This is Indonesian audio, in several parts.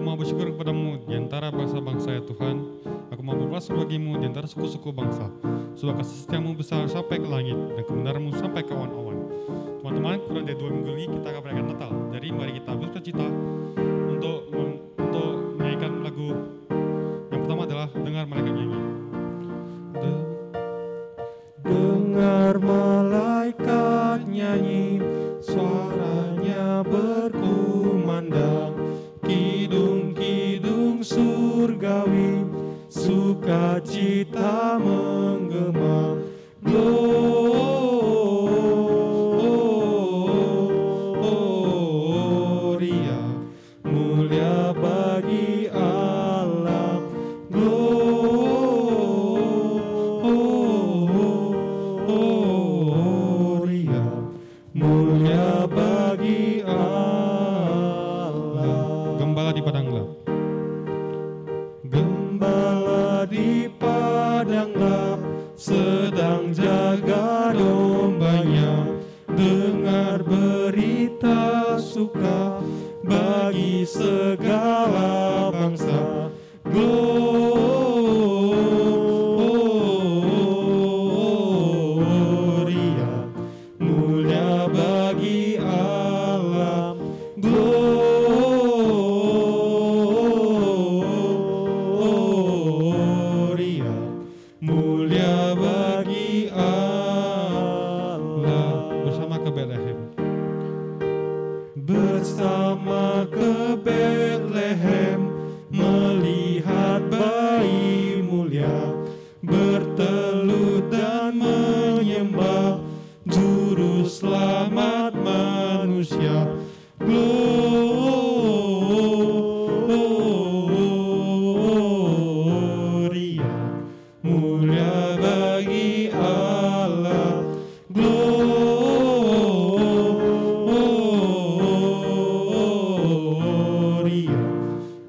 mau bersyukur kepadamu di antara bangsa-bangsa ya Tuhan. Aku mau berpasrah bagimu di antara suku-suku bangsa. Sebab kasih setiamu besar sampai ke langit dan kebenaranmu sampai ke awan-awan. Teman-teman, kurang dari 2 minggu lagi kita akan merayakan Natal. Jadi mari kita bersukacita untuk menyanyikan lagu. Yang pertama adalah dengar malaikat nyanyi. Dengar malaikat nyanyi, suaranya berkumandang, kidung-kidung surgawi, sukacita menggema. Gloria, mulia bagi Allah. Gloria, mulia bagi Allah. Gembala di padang gelap. Gembala di padang gelap sedang jaga dombanya, dengar berita suka bagi segala bangsa. Gloria, mulia bagi Allah. Gloria, mulia bagi Allah. Bersama ke Bethlehem. Bersama ke Bethlehem, melihat bayi mulia, bertelut dan menyembah Juru Selamat manusia. Gloria, mulia bagi Allah. Gloria,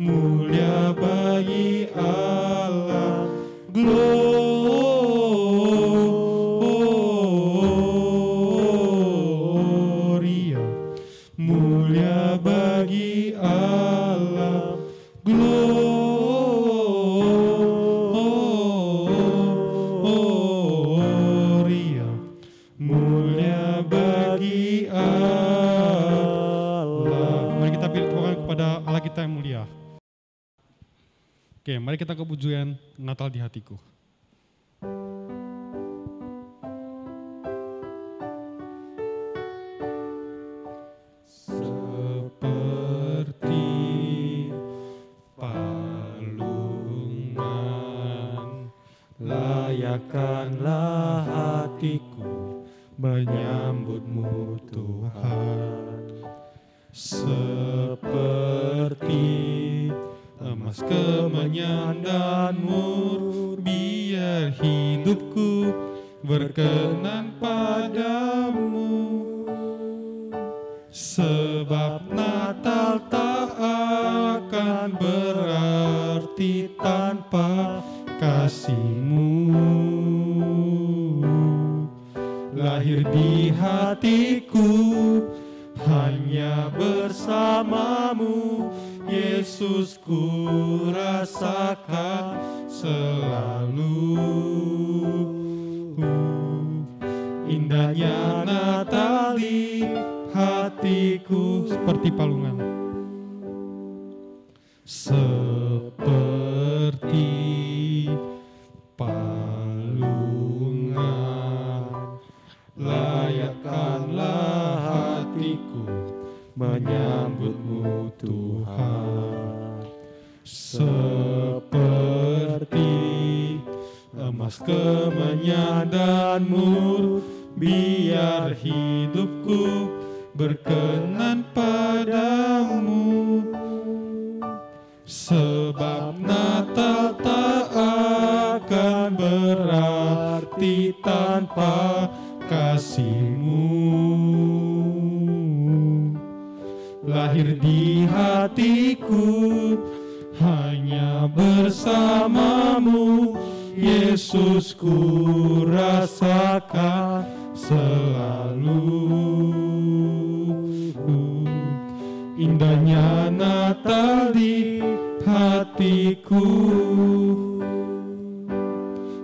mulia bagi Allah. Gloria, mulia bagi Allah. Gloria, mulia bagi Allah. Mari kita berdoa kepada Allah kita yang mulia. Oke, mari kita ke pujian Natal di hatiku. Seperti palungan, layakkanlah hatiku menyambutmu Tuhan. Seperti emas kemenyan dan mur, biar hidupku berkenan padamu. Sebab Natal tak akan berarti tanpa kasih-Mu. Lahir di hatiku hanya bersamamu, Yesus, ku rasakan selalu. Indahnya Natal di hatiku Seperti palungan. seperti palungan, layakkanlah hatiku menyambutmu Tuhan. Seperti emas kemenyan dan mur, biar hidupku berkenan padamu. Sebab Natal tak akan berarti tanpa kasih-Mu. Lahir di hatiku hanya bersamamu, Yesus, ku rasakan selalu. indahnya Natal di hatiku.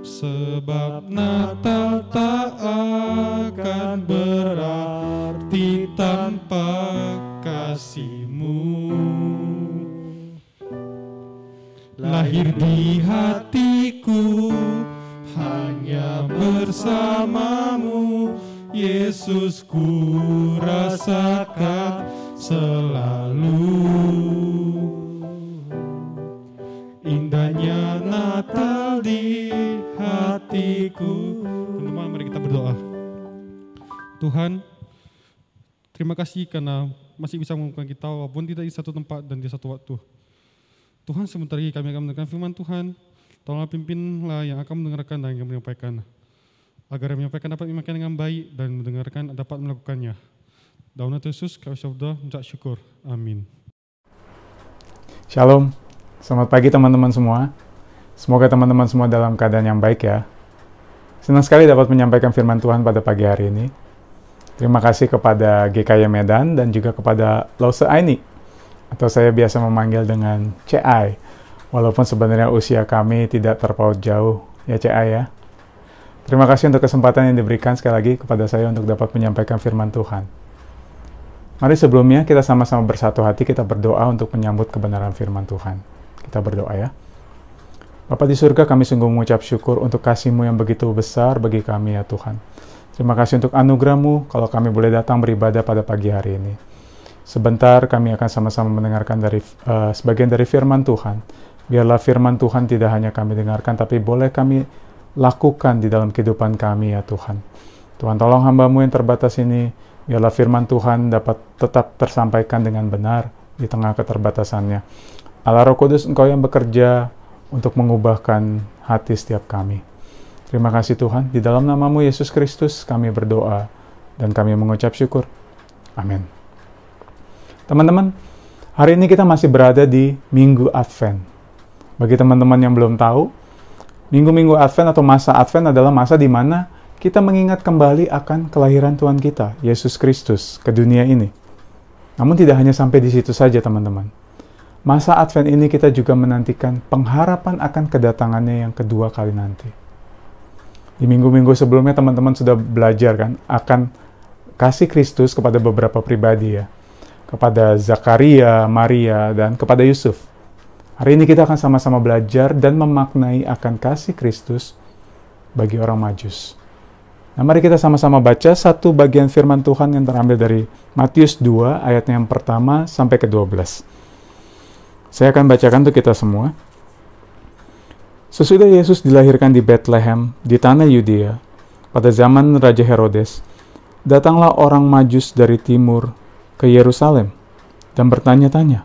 Sebab Natal tak akan berarti tanpa kasih-Mu. Lahir di hatiku hanya bersama-Mu, Yesus, ku rasakan selalu. Indahnya Natal di hatiku. Teman-teman, mari kita berdoa. Tuhan, terima kasih karena masih bisa mengumpulkan kita walaupun tidak di satu tempat dan di satu waktu. Tuhan, sebentar lagi kami akan mendengarkan firman Tuhan. Tolonglah pimpinlah yang akan mendengarkan dan yang menyampaikan, agar yang menyampaikan dapat menyampaikan dengan baik dan mendengarkan dapat melakukannya. Dalam nama Yesus kami berdoa mengucap syukur. Amin. Shalom, selamat pagi teman-teman semua. Semoga teman-teman semua dalam keadaan yang baik ya. Senang sekali dapat menyampaikan firman Tuhan pada pagi hari ini. Terima kasih kepada GKY Medan dan juga kepada Lause Aini, atau saya biasa memanggil dengan CI, walaupun sebenarnya usia kami tidak terpaut jauh, ya CI ya. Terima kasih untuk kesempatan yang diberikan sekali lagi kepada saya untuk dapat menyampaikan firman Tuhan. Mari sebelumnya kita sama-sama bersatu hati, kita berdoa untuk menyambut kebenaran firman Tuhan. Kita berdoa ya. Bapa di surga, kami sungguh mengucap syukur untuk kasih-Mu yang begitu besar bagi kami ya Tuhan. Terima kasih untuk anugerah-Mu kalau kami boleh datang beribadah pada pagi hari ini. Sebentar kami akan sama-sama mendengarkan dari sebagian dari firman Tuhan. Biarlah firman Tuhan tidak hanya kami dengarkan, tapi boleh kami lakukan di dalam kehidupan kami ya Tuhan. Tuhan, tolong hamba-Mu yang terbatas ini, biarlah firman Tuhan dapat tetap tersampaikan dengan benar di tengah keterbatasannya. Allah Roh Kudus, Engkau yang bekerja untuk mengubahkan hati setiap kami. Terima kasih Tuhan, di dalam nama-Mu Yesus Kristus kami berdoa dan kami mengucap syukur. Amin. Teman-teman, hari ini kita masih berada di Minggu Advent. Bagi teman-teman yang belum tahu, Minggu-Minggu Advent atau masa Advent adalah masa di mana kita mengingat kembali akan kelahiran Tuhan kita, Yesus Kristus, ke dunia ini. Namun tidak hanya sampai di situ saja teman-teman. Masa Advent ini kita juga menantikan pengharapan akan kedatangannya yang kedua kali nanti. Di minggu-minggu sebelumnya teman-teman sudah belajar kan akan kasih Kristus kepada beberapa pribadi ya. Kepada Zakaria, Maria, dan kepada Yusuf. Hari ini kita akan sama-sama belajar dan memaknai akan kasih Kristus bagi orang Majus. Nah, mari kita sama-sama baca satu bagian firman Tuhan yang terambil dari Matius 2 ayatnya yang pertama sampai ke-12. Saya akan bacakan untuk kita semua. Sesudah Yesus dilahirkan di Bethlehem, di tanah Yudea, pada zaman Raja Herodes, datanglah orang Majus dari timur ke Yerusalem dan bertanya-tanya,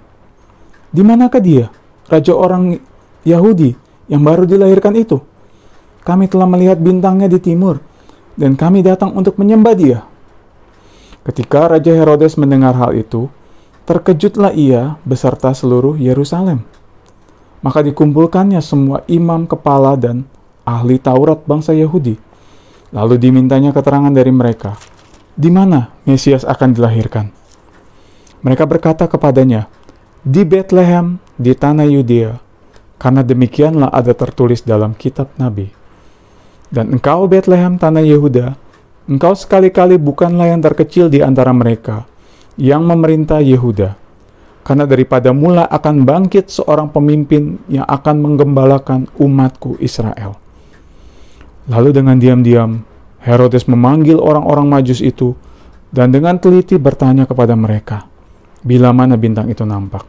"Di manakah dia, raja orang Yahudi yang baru dilahirkan itu? Kami telah melihat bintangnya di timur, dan kami datang untuk menyembah dia." Ketika Raja Herodes mendengar hal itu, terkejutlah ia beserta seluruh Yerusalem. Maka dikumpulkannya semua imam kepala dan ahli Taurat bangsa Yahudi. Lalu dimintanya keterangan dari mereka, di mana Mesias akan dilahirkan. Mereka berkata kepadanya, "Di Bethlehem, di tanah Yudea, karena demikianlah ada tertulis dalam kitab Nabi. Dan engkau Bethlehem, tanah Yehuda, engkau sekali-kali bukanlah yang terkecil di antara mereka, yang memerintah Yehuda. Karena daripada mula akan bangkit seorang pemimpin yang akan menggembalakan umatku Israel." Lalu dengan diam-diam, Herodes memanggil orang-orang Majus itu, dan dengan teliti bertanya kepada mereka, bila mana bintang itu nampak.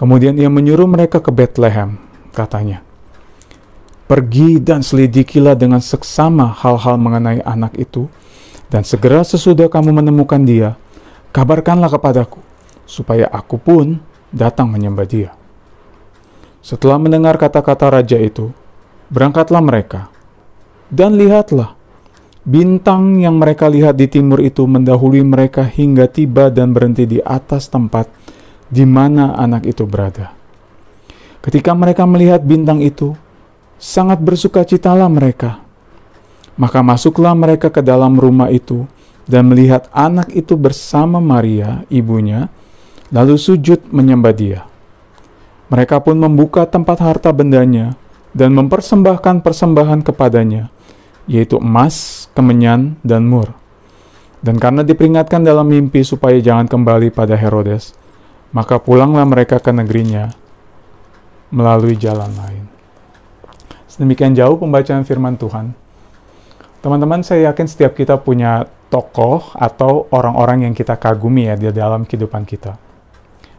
Kemudian ia menyuruh mereka ke Bethlehem, katanya, "Pergi dan selidikilah dengan seksama hal-hal mengenai anak itu, dan segera sesudah kamu menemukan dia, kabarkanlah kepadaku, supaya aku pun datang menyembah dia." Setelah mendengar kata-kata raja itu, berangkatlah mereka. Dan lihatlah, bintang yang mereka lihat di timur itu mendahului mereka hingga tiba dan berhenti di atas tempat di mana anak itu berada. Ketika mereka melihat bintang itu, sangat bersukacitalah mereka. Maka masuklah mereka ke dalam rumah itu dan melihat anak itu bersama Maria, ibunya, lalu sujud menyembah Dia. Mereka pun membuka tempat harta bendanya dan mempersembahkan persembahan kepadanya, yaitu emas, kemenyan, dan mur. Dan karena diperingatkan dalam mimpi supaya jangan kembali pada Herodes, maka pulanglah mereka ke negerinya melalui jalan lain. Sedemikian jauh pembacaan firman Tuhan. Teman-teman, saya yakin setiap kita punya tokoh atau orang-orang yang kita kagumi ya di dalam kehidupan kita.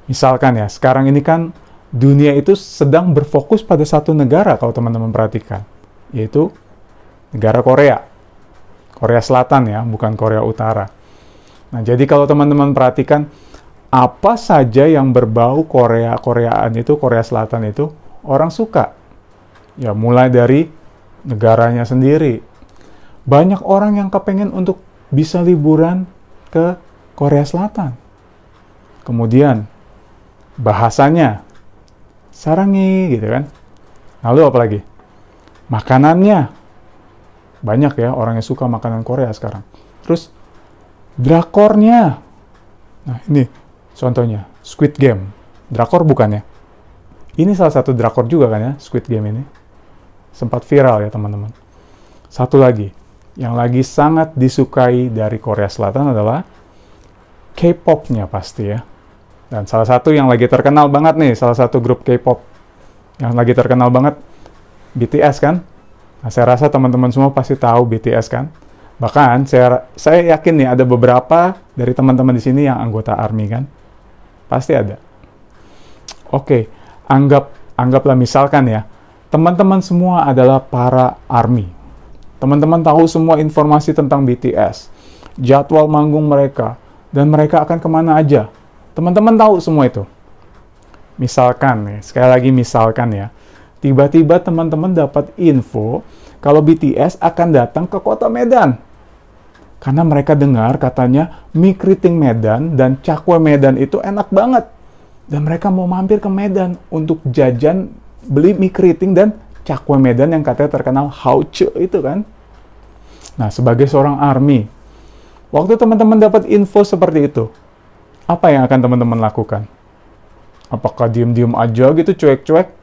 Misalkan ya, sekarang ini kan dunia itu sedang berfokus pada satu negara kalau teman-teman perhatikan, yaitu negara Korea. Korea Selatan ya, bukan Korea Utara. Nah, jadi kalau teman-teman perhatikan, apa saja yang berbau Koreaan itu, Korea Selatan itu, orang suka. Ya, mulai dari negaranya sendiri. Banyak orang yang kepengen untuk bisa liburan ke Korea Selatan. Kemudian, bahasanya, sarangi gitu kan. Lalu apa lagi? Makanannya. Banyak ya orang yang suka makanan Korea sekarang. Terus drakornya. Nah ini contohnya, Squid Game. Drakor bukan ya? Ini salah satu drakor juga kan ya, Squid Game ini. Sempat viral ya teman-teman. Satu lagi, yang lagi sangat disukai dari Korea Selatan adalah K-pop-nya pasti ya. Dan salah satu yang lagi terkenal banget nih, salah satu grup K-pop yang lagi terkenal banget, BTS kan? Nah, saya rasa teman-teman semua pasti tahu BTS kan? Bahkan saya yakin nih ada beberapa dari teman-teman di sini yang anggota ARMY kan? Pasti ada. Oke, anggaplah misalkan ya, teman-teman semua adalah para ARMY. Teman-teman tahu semua informasi tentang BTS, jadwal manggung mereka, dan mereka akan kemana aja. Teman-teman tahu semua itu. Misalkan nih, sekali lagi misalkan ya, tiba-tiba teman-teman dapat info kalau BTS akan datang ke kota Medan. Karena mereka dengar katanya mie keriting Medan dan cakwe Medan itu enak banget. Dan mereka mau mampir ke Medan untuk jajan, beli mie keriting dan cakwe Medan yang katanya terkenal hauce itu kan. Nah, sebagai seorang ARMY, waktu teman-teman dapat info seperti itu, apa yang akan teman-teman lakukan? Apakah diem-diem aja gitu, cuek-cuek?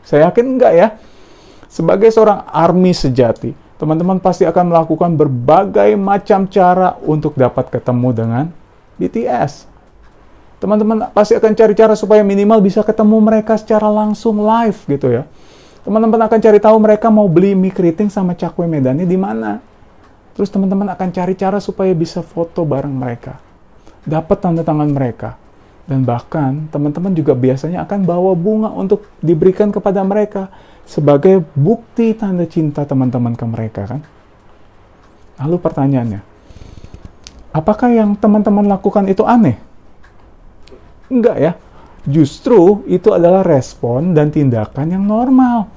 Saya yakin enggak ya. Sebagai seorang ARMY sejati, teman-teman pasti akan melakukan berbagai macam cara untuk dapat ketemu dengan BTS. Teman-teman pasti akan cari cara supaya minimal bisa ketemu mereka secara langsung live gitu ya. Teman-teman akan cari tahu mereka mau beli mie keriting sama cakwe Medannya di mana. Terus teman-teman akan cari cara supaya bisa foto bareng mereka. Dapat tanda tangan mereka. Dan bahkan teman-teman juga biasanya akan bawa bunga untuk diberikan kepada mereka sebagai bukti tanda cinta teman-teman ke mereka kan. Lalu pertanyaannya, apakah yang teman-teman lakukan itu aneh? Enggak ya. Justru itu adalah respon dan tindakan yang normal.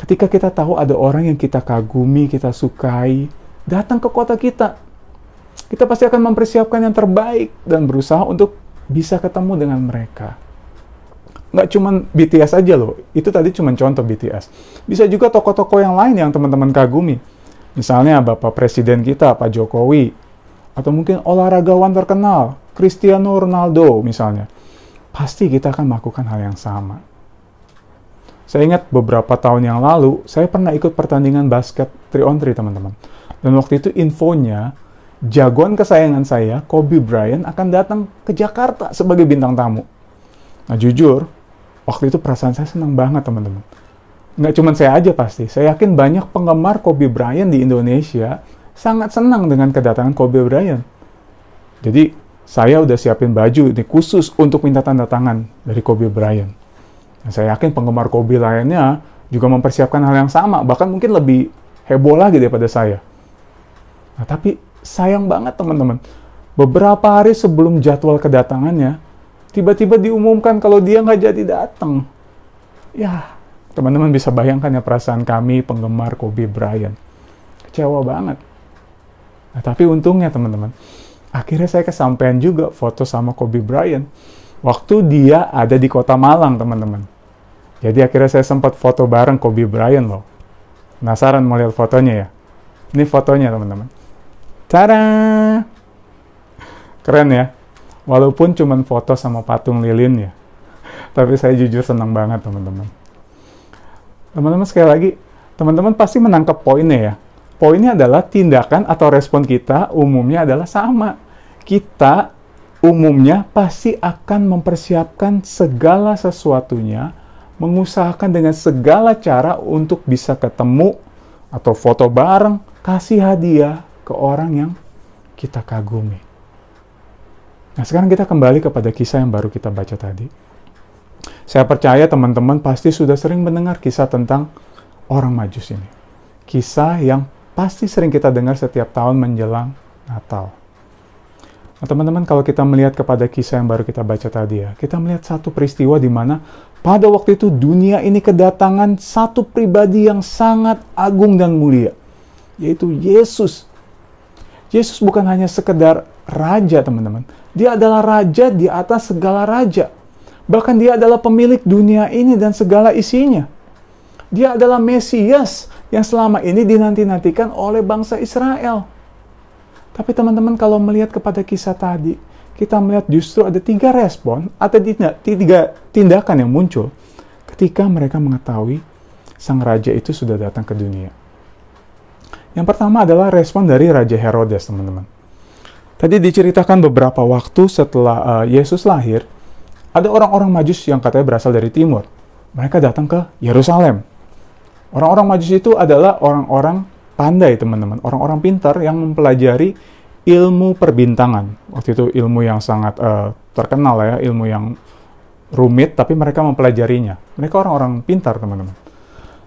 Ketika kita tahu ada orang yang kita kagumi, kita sukai, datang ke kota kita, kita pasti akan mempersiapkan yang terbaik dan berusaha untuk bisa ketemu dengan mereka. Nggak cuma BTS aja loh, itu tadi cuma contoh BTS. Bisa juga tokoh-tokoh yang lain yang teman-teman kagumi. Misalnya Bapak Presiden kita, Pak Jokowi. Atau mungkin olahragawan terkenal, Cristiano Ronaldo misalnya. Pasti kita akan melakukan hal yang sama. Saya ingat beberapa tahun yang lalu, saya pernah ikut pertandingan basket 3-on-3 teman-teman. Dan waktu itu infonya, jagoan kesayangan saya, Kobe Bryant, akan datang ke Jakarta sebagai bintang tamu. Nah jujur, waktu itu perasaan saya senang banget teman-teman. Nggak cuma saya aja pasti, saya yakin banyak penggemar Kobe Bryant di Indonesia sangat senang dengan kedatangan Kobe Bryant. Jadi saya udah siapin baju ini khusus untuk minta tanda tangan dari Kobe Bryant. Nah, saya yakin penggemar Kobe lainnya juga mempersiapkan hal yang sama, bahkan mungkin lebih heboh lagi daripada saya. Nah tapi sayang banget teman-teman, beberapa hari sebelum jadwal kedatangannya, tiba-tiba diumumkan kalau dia nggak jadi datang. Ya, teman-teman bisa bayangkan ya perasaan kami penggemar Kobe Bryant. Kecewa banget. Nah, tapi untungnya teman-teman, akhirnya saya kesampaian juga foto sama Kobe Bryant. Waktu dia ada di kota Malang teman-teman. Jadi akhirnya saya sempat foto bareng Kobe Bryant loh. Penasaran mau lihat fotonya ya? Ini fotonya teman-teman. Tada! Keren ya? Walaupun cuman foto sama patung lilin ya. Tapi saya jujur senang banget teman-teman. Teman-teman sekali lagi, teman-teman pasti menangkap poinnya ya. Poinnya adalah tindakan atau respon kita umumnya adalah sama. Kita umumnya pasti akan mempersiapkan segala sesuatunya, mengusahakan dengan segala cara untuk bisa ketemu atau foto bareng, kasih hadiah ke orang yang kita kagumi. Nah, sekarang kita kembali kepada kisah yang baru kita baca tadi. Saya percaya teman-teman pasti sudah sering mendengar kisah tentang orang Majus ini. Kisah yang pasti sering kita dengar setiap tahun menjelang Natal. Nah, teman-teman, kalau kita melihat kepada kisah yang baru kita baca tadi ya, kita melihat satu peristiwa di mana pada waktu itu dunia ini kedatangan satu pribadi yang sangat agung dan mulia, yaitu Yesus. Yesus bukan hanya sekedar raja, teman-teman. Dia adalah raja di atas segala raja. Bahkan dia adalah pemilik dunia ini dan segala isinya. Dia adalah Mesias yang selama ini dinanti-nantikan oleh bangsa Israel. Tapi teman-teman, kalau melihat kepada kisah tadi, kita melihat justru ada 3 respon atau 3 tindakan yang muncul ketika mereka mengetahui sang raja itu sudah datang ke dunia. Yang pertama adalah respon dari Raja Herodes, teman-teman. Tadi diceritakan beberapa waktu setelah Yesus lahir, ada orang-orang Majus yang katanya berasal dari timur. Mereka datang ke Yerusalem. Orang-orang Majus itu adalah orang-orang pandai, teman-teman. Orang-orang pintar yang mempelajari ilmu perbintangan. Waktu itu ilmu yang sangat terkenal ya, ilmu yang rumit, tapi mereka mempelajarinya. Mereka orang-orang pintar, teman-teman.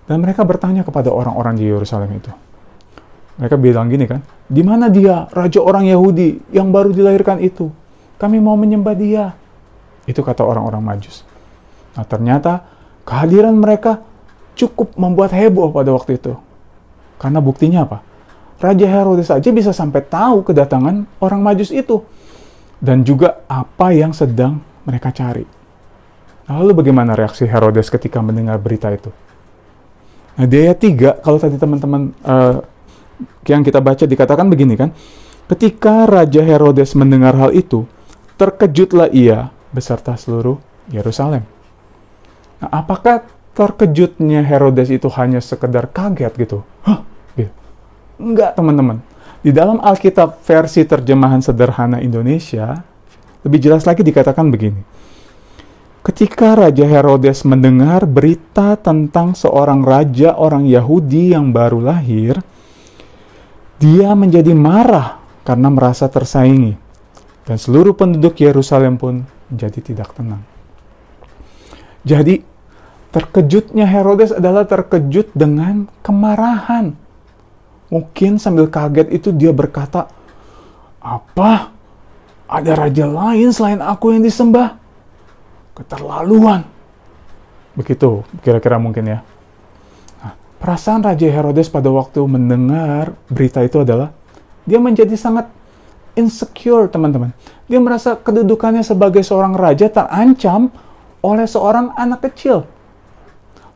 Dan mereka bertanya kepada orang-orang di Yerusalem itu. Mereka bilang gini kan, di mana dia, raja orang Yahudi yang baru dilahirkan itu? Kami mau menyembah dia. Itu kata orang-orang Majus. Nah, ternyata kehadiran mereka cukup membuat heboh pada waktu itu. Karena buktinya apa? Raja Herodes saja bisa sampai tahu kedatangan orang Majus itu. Dan juga apa yang sedang mereka cari. Nah, lalu bagaimana reaksi Herodes ketika mendengar berita itu? Nah, di ayat 3, kalau tadi teman-teman yang kita baca dikatakan begini kan. Ketika Raja Herodes mendengar hal itu, terkejutlah ia beserta seluruh Yerusalem. Nah, apakah terkejutnya Herodes itu hanya sekedar kaget gitu? Hah? Gitu. Enggak, teman-teman. Di dalam Alkitab versi terjemahan sederhana Indonesia, lebih jelas lagi dikatakan begini. Ketika Raja Herodes mendengar berita tentang seorang raja orang Yahudi yang baru lahir, dia menjadi marah karena merasa tersaingi. Dan seluruh penduduk Yerusalem pun menjadi tidak tenang. Jadi, terkejutnya Herodes adalah terkejut dengan kemarahan. Mungkin sambil kaget itu dia berkata, apa? Ada raja lain selain aku yang disembah? Keterlaluan. Begitu kira-kira mungkin ya. Nah, perasaan Raja Herodes pada waktu mendengar berita itu adalah dia menjadi sangat insecure, teman-teman. Dia merasa kedudukannya sebagai seorang raja terancam oleh seorang anak kecil.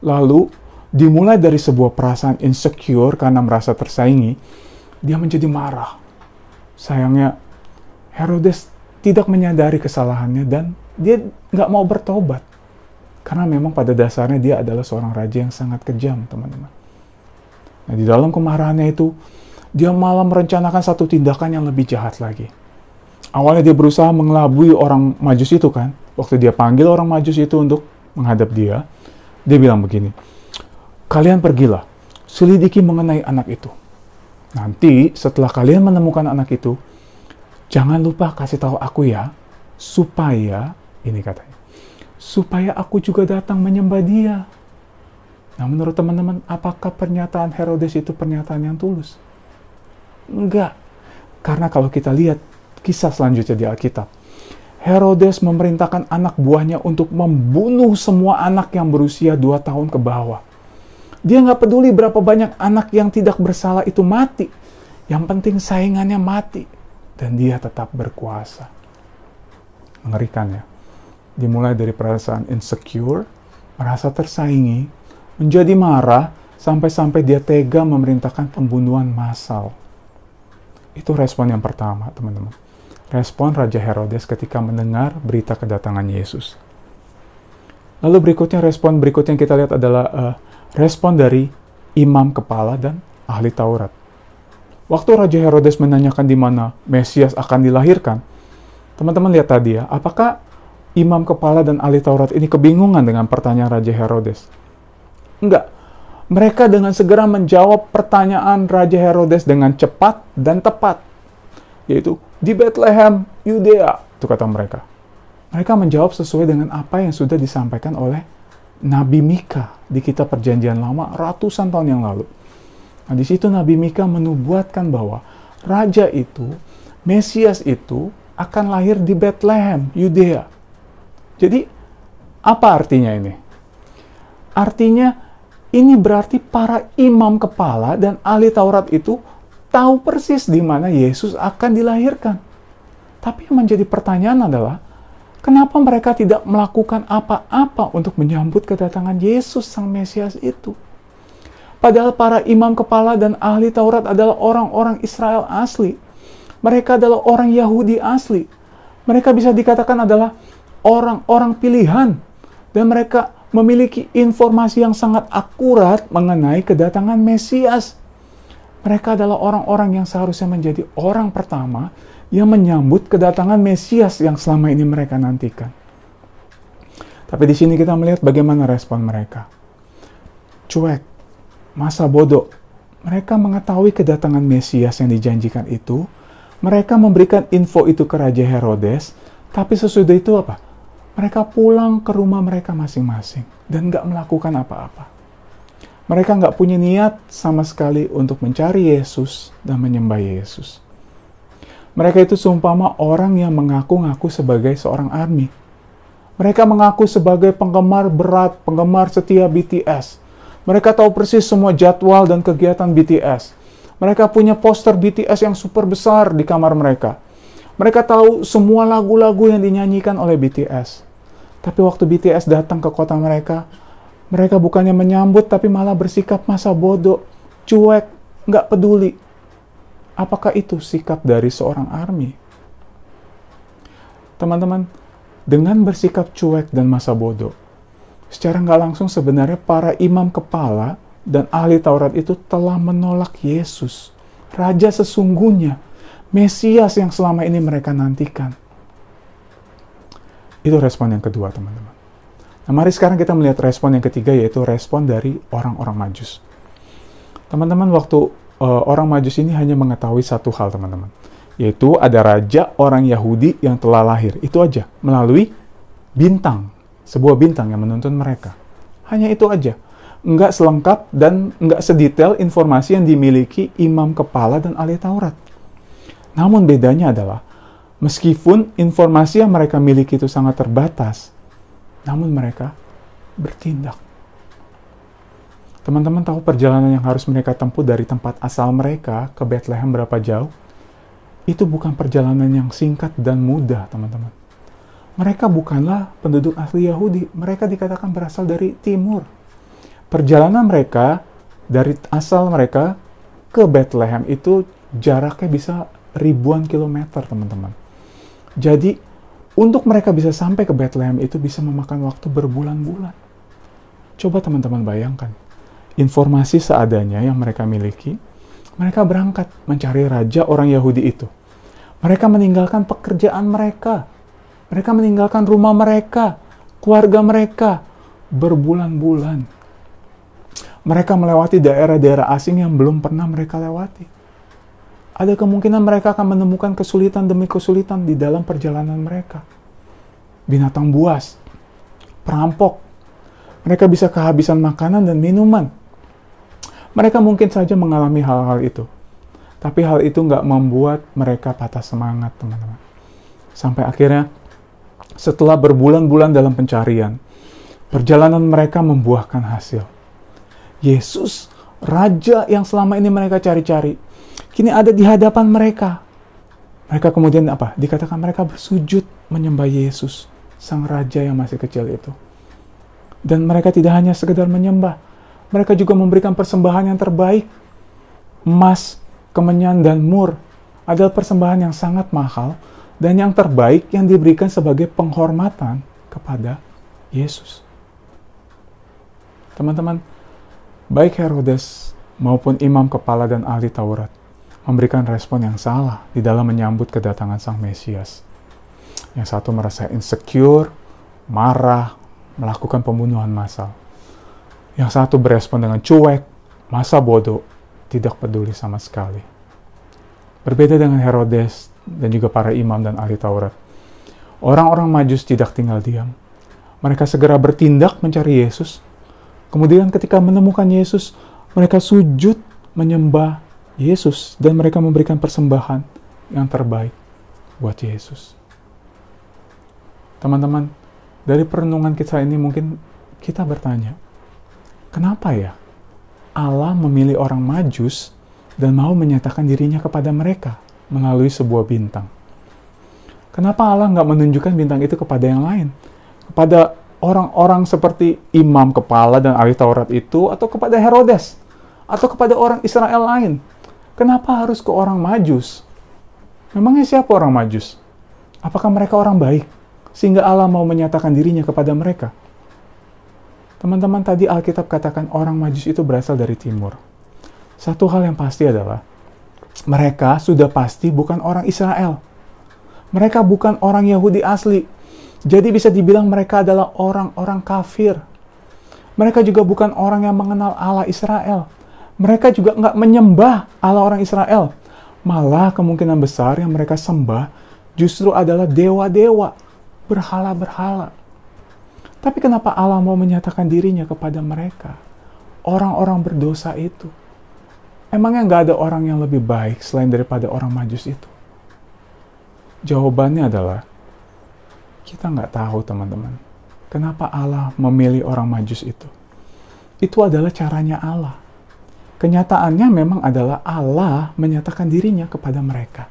Lalu, dimulai dari sebuah perasaan insecure karena merasa tersaingi, dia menjadi marah. Sayangnya, Herodes tidak menyadari kesalahannya dan dia nggak mau bertobat. Karena memang pada dasarnya dia adalah seorang raja yang sangat kejam, teman-teman. Nah, di dalam kemarahannya itu, dia malah merencanakan satu tindakan yang lebih jahat lagi. Awalnya dia berusaha mengelabui orang Majus itu kan. Waktu dia panggil orang Majus itu untuk menghadap dia, dia bilang begini, kalian pergilah, selidiki mengenai anak itu. Nanti setelah kalian menemukan anak itu, jangan lupa kasih tahu aku ya, supaya, ini katanya, supaya aku juga datang menyembah dia. Nah, menurut teman-teman, apakah pernyataan Herodes itu pernyataan yang tulus? Enggak. Karena kalau kita lihat kisah selanjutnya di Alkitab, Herodes memerintahkan anak buahnya untuk membunuh semua anak yang berusia 2 tahun ke bawah. Dia nggak peduli berapa banyak anak yang tidak bersalah itu mati. Yang penting saingannya mati. Dan dia tetap berkuasa. Mengerikan ya. Dimulai dari perasaan insecure, merasa tersaingi, menjadi marah, sampai-sampai dia tega memerintahkan pembunuhan massal. Itu respon yang pertama, teman-teman. respon Raja Herodes ketika mendengar berita kedatangan Yesus. Lalu respon berikutnya yang kita lihat adalah respon dari imam kepala dan ahli Taurat. Waktu Raja Herodes menanyakan di mana Mesias akan dilahirkan, teman-teman lihat tadi ya, apakah imam kepala dan ahli Taurat ini kebingungan dengan pertanyaan Raja Herodes? Enggak. Mereka dengan segera menjawab pertanyaan Raja Herodes dengan cepat dan tepat, yaitu di Bethlehem, Yudea, itu kata mereka. Mereka menjawab sesuai dengan apa yang sudah disampaikan oleh Nabi Mika di kitab Perjanjian Lama ratusan tahun yang lalu. Nah, di situ Nabi Mika menubuatkan bahwa Raja itu, Mesias itu, akan lahir di Bethlehem, Yudea. Jadi, apa artinya ini? Artinya, ini berarti para imam kepala dan ahli Taurat itu tahu persis di mana Yesus akan dilahirkan. Tapi yang menjadi pertanyaan adalah, kenapa mereka tidak melakukan apa-apa untuk menyambut kedatangan Yesus Sang Mesias itu? Padahal para imam kepala dan ahli Taurat adalah orang-orang Israel asli. Mereka adalah orang Yahudi asli. Mereka bisa dikatakan adalah orang-orang pilihan. Dan mereka memiliki informasi yang sangat akurat mengenai kedatangan Mesias. Mereka adalah orang-orang yang seharusnya menjadi orang pertama yang menyambut kedatangan Mesias yang selama ini mereka nantikan. Tapi di sini kita melihat bagaimana respon mereka. Cuek. Masa bodoh. Mereka mengetahui kedatangan Mesias yang dijanjikan itu. Mereka memberikan info itu ke Raja Herodes. Tapi sesudah itu apa? Mereka pulang ke rumah mereka masing-masing. Dan nggak melakukan apa-apa. Mereka nggak punya niat sama sekali untuk mencari Yesus dan menyembah Yesus. Mereka itu seumpama orang yang mengaku-ngaku sebagai seorang army. Mereka mengaku sebagai penggemar berat, penggemar setia BTS. Mereka tahu persis semua jadwal dan kegiatan BTS. Mereka punya poster BTS yang super besar di kamar mereka. Mereka tahu semua lagu-lagu yang dinyanyikan oleh BTS. Tapi waktu BTS datang ke kota mereka, mereka bukannya menyambut tapi malah bersikap masa bodoh, cuek, nggak peduli. Apakah itu sikap dari seorang army? Teman-teman, dengan bersikap cuek dan masa bodoh, secara nggak langsung sebenarnya para imam kepala dan ahli Taurat itu telah menolak Yesus, Raja sesungguhnya, Mesias yang selama ini mereka nantikan. Itu respon yang kedua, teman-teman. Nah, mari sekarang kita melihat respon yang ketiga, yaitu respon dari orang-orang Majus. Teman-teman, waktu orang Majus ini hanya mengetahui satu hal, teman-teman, yaitu ada raja orang Yahudi yang telah lahir. Itu aja, melalui bintang. Sebuah bintang yang menuntun mereka. Hanya itu aja. Nggak selengkap dan nggak sedetail informasi yang dimiliki imam kepala dan ahli Taurat. Namun bedanya adalah, meskipun informasi yang mereka miliki itu sangat terbatas, namun mereka bertindak. Teman-teman tahu perjalanan yang harus mereka tempuh dari tempat asal mereka ke Bethlehem berapa jauh? Itu bukan perjalanan yang singkat dan mudah, teman-teman. Mereka bukanlah penduduk asli Yahudi. Mereka dikatakan berasal dari timur. Perjalanan mereka dari asal mereka ke Bethlehem itu jaraknya bisa ribuan kilometer, teman-teman. Jadi, untuk mereka bisa sampai ke Bethlehem itu bisa memakan waktu berbulan-bulan. Coba teman-teman bayangkan. Informasi seadanya yang mereka miliki, mereka berangkat mencari raja orang Yahudi itu. Mereka meninggalkan pekerjaan mereka. Mereka meninggalkan rumah mereka, keluarga mereka, berbulan-bulan. Mereka melewati daerah-daerah asing yang belum pernah mereka lewati. Ada kemungkinan mereka akan menemukan kesulitan demi kesulitan di dalam perjalanan mereka. Binatang buas, perampok. Mereka bisa kehabisan makanan dan minuman. Mereka mungkin saja mengalami hal-hal itu. Tapi hal itu nggak membuat mereka patah semangat, teman-teman. Sampai akhirnya, setelah berbulan-bulan dalam pencarian, perjalanan mereka membuahkan hasil. Yesus, Raja yang selama ini mereka cari-cari, kini ada di hadapan mereka. Mereka kemudian apa? Dikatakan mereka bersujud menyembah Yesus, Sang Raja yang masih kecil itu. Dan mereka tidak hanya sekedar menyembah, mereka juga memberikan persembahan yang terbaik. Emas, kemenyan, dan mur adalah persembahan yang sangat mahal dan yang terbaik yang diberikan sebagai penghormatan kepada Yesus. Teman-teman, baik Herodes maupun imam kepala dan ahli Taurat memberikan respon yang salah di dalam menyambut kedatangan Sang Mesias. Yang satu merasa insecure, marah, melakukan pembunuhan massal. Yang satu berespon dengan cuek, masa bodoh, tidak peduli sama sekali. Berbeda dengan Herodes dan juga para imam dan ahli Taurat, orang-orang Majus tidak tinggal diam. Mereka segera bertindak mencari Yesus. Kemudian ketika menemukan Yesus, mereka sujud menyembah Yesus dan mereka memberikan persembahan yang terbaik buat Yesus. Teman-teman, dari perenungan kita ini mungkin kita bertanya, kenapa ya Allah memilih orang Majus dan mau menyatakan dirinya kepada mereka melalui sebuah bintang? Kenapa Allah nggak menunjukkan bintang itu kepada yang lain? Kepada orang-orang seperti imam kepala dan ahli Taurat itu, atau kepada Herodes, atau kepada orang Israel lain? Kenapa harus ke orang Majus? Memangnya siapa orang Majus? Apakah mereka orang baik, sehingga Allah mau menyatakan dirinya kepada mereka? Teman-teman, tadi Alkitab katakan orang Majus itu berasal dari timur. Satu hal yang pasti adalah, mereka sudah pasti bukan orang Israel. Mereka bukan orang Yahudi asli. Jadi bisa dibilang mereka adalah orang-orang kafir. Mereka juga bukan orang yang mengenal Allah Israel. Mereka juga nggak menyembah Allah orang Israel. Malah kemungkinan besar yang mereka sembah justru adalah dewa-dewa, berhala-berhala. Tapi kenapa Allah mau menyatakan dirinya kepada mereka? Orang-orang berdosa itu. Emangnya nggak ada orang yang lebih baik selain daripada orang Majus itu? Jawabannya adalah, kita nggak tahu teman-teman. Kenapa Allah memilih orang Majus itu? Itu adalah caranya Allah. Kenyataannya memang adalah Allah menyatakan dirinya kepada mereka.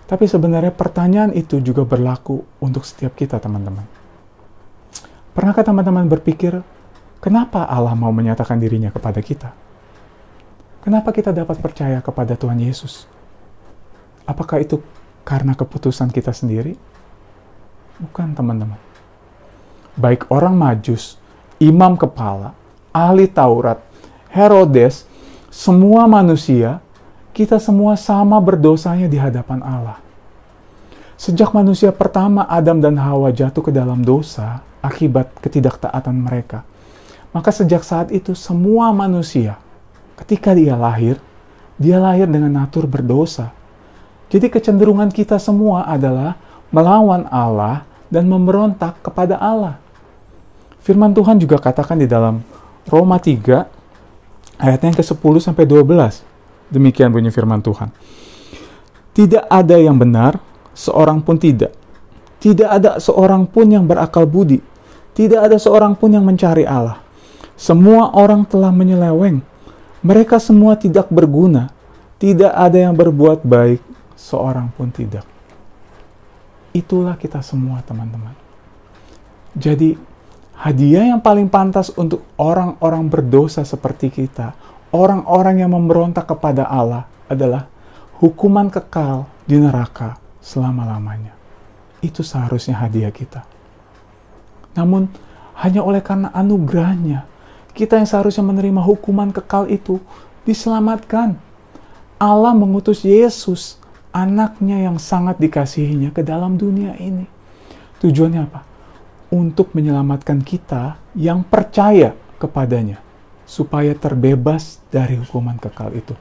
Tapi sebenarnya pertanyaan itu juga berlaku untuk setiap kita teman-teman. Pernahkah teman-teman berpikir, kenapa Allah mau menyatakan dirinya kepada kita? Kenapa kita dapat percaya kepada Tuhan Yesus? Apakah itu karena keputusan kita sendiri? Bukan teman-teman. Baik orang Majus, imam kepala, ahli Taurat, Herodes, semua manusia, kita semua sama berdosanya di hadapan Allah. Sejak manusia pertama Adam dan Hawa jatuh ke dalam dosa akibat ketidaktaatan mereka, maka sejak saat itu semua manusia, ketika dia lahir dengan natur berdosa. Jadi kecenderungan kita semua adalah melawan Allah dan memberontak kepada Allah. Firman Tuhan juga katakan di dalam Roma 3 ayatnya yang ke-10 sampai 12. Demikian bunyi firman Tuhan. Tidak ada yang benar, seorang pun tidak. Tidak ada seorang pun yang berakal budi. Tidak ada seorang pun yang mencari Allah. Semua orang telah menyeleweng. Mereka semua tidak berguna. Tidak ada yang berbuat baik, seorang pun tidak. Itulah kita semua teman-teman. Jadi hadiah yang paling pantas untuk orang-orang berdosa seperti kita, orang-orang yang memberontak kepada Allah, adalah hukuman kekal di neraka selama-lamanya. Itu seharusnya hadiah kita. Namun hanya oleh karena anugerahnya, kita yang seharusnya menerima hukuman kekal itu diselamatkan. Allah mengutus Yesus, anaknya yang sangat dikasihinya, ke dalam dunia ini. Tujuannya apa? Untuk menyelamatkan kita yang percaya kepadanya, supaya terbebas dari hukuman kekal itu.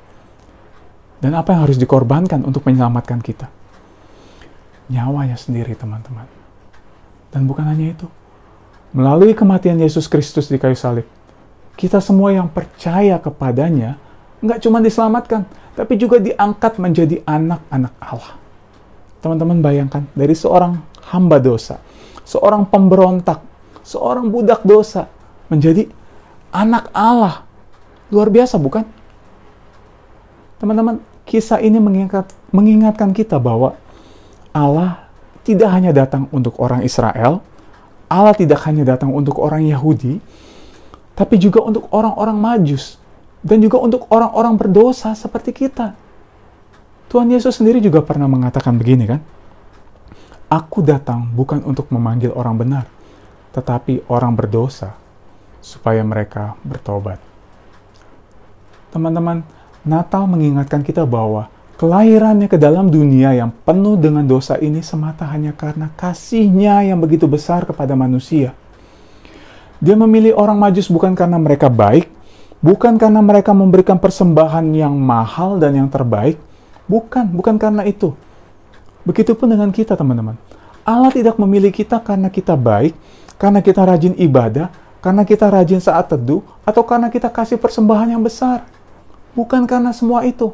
Dan apa yang harus dikorbankan untuk menyelamatkan kita? Nyawanya sendiri teman-teman. Dan bukan hanya itu. Melalui kematian Yesus Kristus di kayu salib, kita semua yang percaya kepadanya, nggak cuma diselamatkan, tapi juga diangkat menjadi anak-anak Allah. Teman-teman bayangkan, dari seorang hamba dosa, seorang pemberontak, seorang budak dosa, menjadi anak Allah. Luar biasa bukan? Teman-teman, kisah ini mengingatkan kita bahwa Allah tidak hanya datang untuk orang Israel, Allah tidak hanya datang untuk orang Yahudi, tapi juga untuk orang-orang Majus, dan juga untuk orang-orang berdosa seperti kita. Tuhan Yesus sendiri juga pernah mengatakan begini kan? Aku datang bukan untuk memanggil orang benar, tetapi orang berdosa, supaya mereka bertobat. Teman-teman, Natal mengingatkan kita bahwa kelahirannya ke dalam dunia yang penuh dengan dosa ini semata hanya karena kasih-Nya yang begitu besar kepada manusia. Dia memilih orang Majus bukan karena mereka baik, bukan karena mereka memberikan persembahan yang mahal dan yang terbaik, bukan karena itu. Begitupun dengan kita, teman-teman. Allah tidak memilih kita karena kita baik, karena kita rajin ibadah, karena kita rajin saat teduh, atau karena kita kasih persembahan yang besar. Bukan karena semua itu.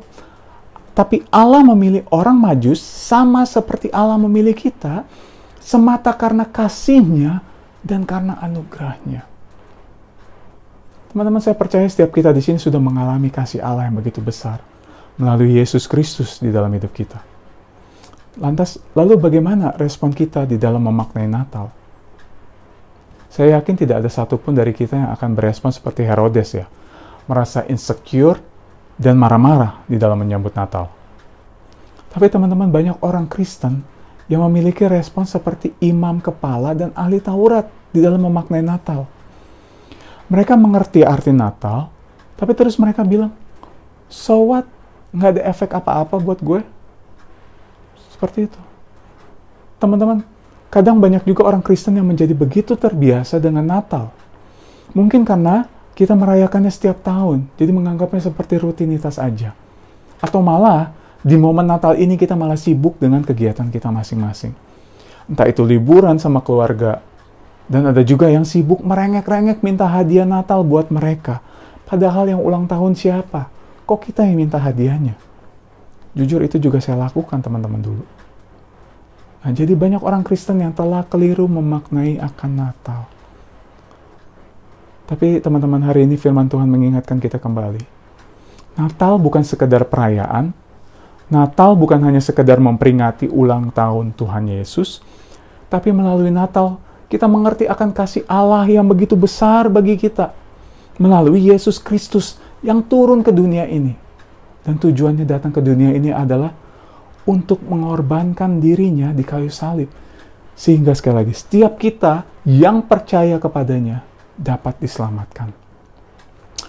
Tapi Allah memilih orang Majus sama seperti Allah memilih kita, semata karena kasih-Nya dan karena anugerah-Nya. Teman-teman, saya percaya setiap kita di sini sudah mengalami kasih Allah yang begitu besar melalui Yesus Kristus di dalam hidup kita. Lantas, lalu bagaimana respon kita di dalam memaknai Natal? Saya yakin tidak ada satupun dari kita yang akan berespon seperti Herodes ya, merasa insecure dan marah-marah di dalam menyambut Natal. Tapi teman-teman, banyak orang Kristen yang memiliki respon seperti imam kepala dan ahli Taurat di dalam memaknai Natal. Mereka mengerti arti Natal, tapi terus mereka bilang, so what? Nggak ada efek apa-apa buat gue. Seperti itu. Teman-teman, kadang banyak juga orang Kristen yang menjadi begitu terbiasa dengan Natal. Mungkin karena kita merayakannya setiap tahun, jadi menganggapnya seperti rutinitas aja. Atau malah, di momen Natal ini kita malah sibuk dengan kegiatan kita masing-masing. Entah itu liburan sama keluarga, dan ada juga yang sibuk merengek-rengek minta hadiah Natal buat mereka. Padahal yang ulang tahun siapa? Kok kita yang minta hadiahnya? Jujur itu juga saya lakukan teman-teman dulu. Nah, jadi banyak orang Kristen yang telah keliru memaknai akan Natal. Tapi teman-teman, hari ini firman Tuhan mengingatkan kita kembali. Natal bukan sekedar perayaan. Natal bukan hanya sekedar memperingati ulang tahun Tuhan Yesus. Tapi melalui Natal, kita mengerti akan kasih Allah yang begitu besar bagi kita. Melalui Yesus Kristus yang turun ke dunia ini. Dan tujuannya datang ke dunia ini adalah untuk mengorbankan dirinya di kayu salib. Sehingga sekali lagi, setiap kita yang percaya kepadanya dapat diselamatkan.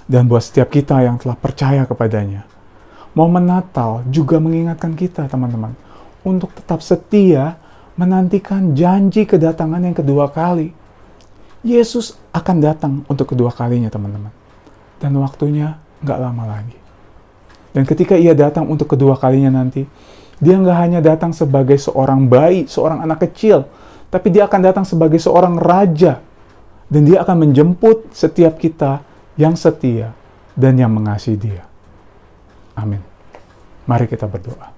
Dan buat setiap kita yang telah percaya kepadanya, momen Natal juga mengingatkan kita, teman-teman, untuk tetap setia menantikan janji kedatangan yang kedua kali. Yesus akan datang untuk kedua kalinya, teman-teman. Dan waktunya nggak lama lagi. Dan ketika ia datang untuk kedua kalinya nanti, dia nggak hanya datang sebagai seorang bayi, seorang anak kecil, tapi dia akan datang sebagai seorang raja. Dan dia akan menjemput setiap kita yang setia dan yang mengasihi dia. Amin. Mari kita berdoa.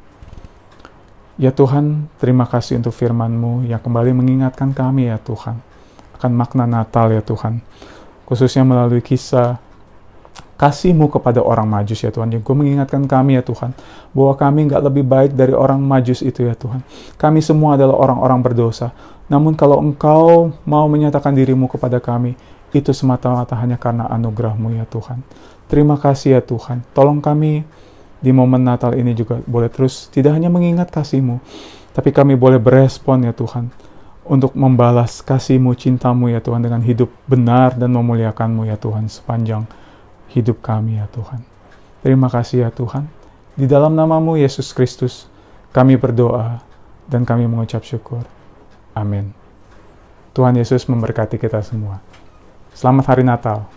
Ya Tuhan, terima kasih untuk firman-Mu yang kembali mengingatkan kami ya Tuhan, akan makna Natal ya Tuhan. Khususnya melalui kisah kasih-Mu kepada orang Majus ya Tuhan, yang Kau mengingatkan kami ya Tuhan, bahwa kami nggak lebih baik dari orang Majus itu ya Tuhan. Kami semua adalah orang-orang berdosa. Namun kalau Engkau mau menyatakan diri-Mu kepada kami, itu semata-mata hanya karena anugerah-Mu ya Tuhan. Terima kasih ya Tuhan. Tolong kami di momen Natal ini juga boleh terus tidak hanya mengingat kasih-Mu, tapi kami boleh berespon ya Tuhan, untuk membalas kasih-Mu, cinta-Mu ya Tuhan, dengan hidup benar dan memuliakan-Mu ya Tuhan sepanjang hidup kami ya Tuhan. Terima kasih ya Tuhan. Di dalam nama-Mu Yesus Kristus, kami berdoa dan kami mengucap syukur. Amin. Tuhan Yesus memberkati kita semua. Selamat Hari Natal.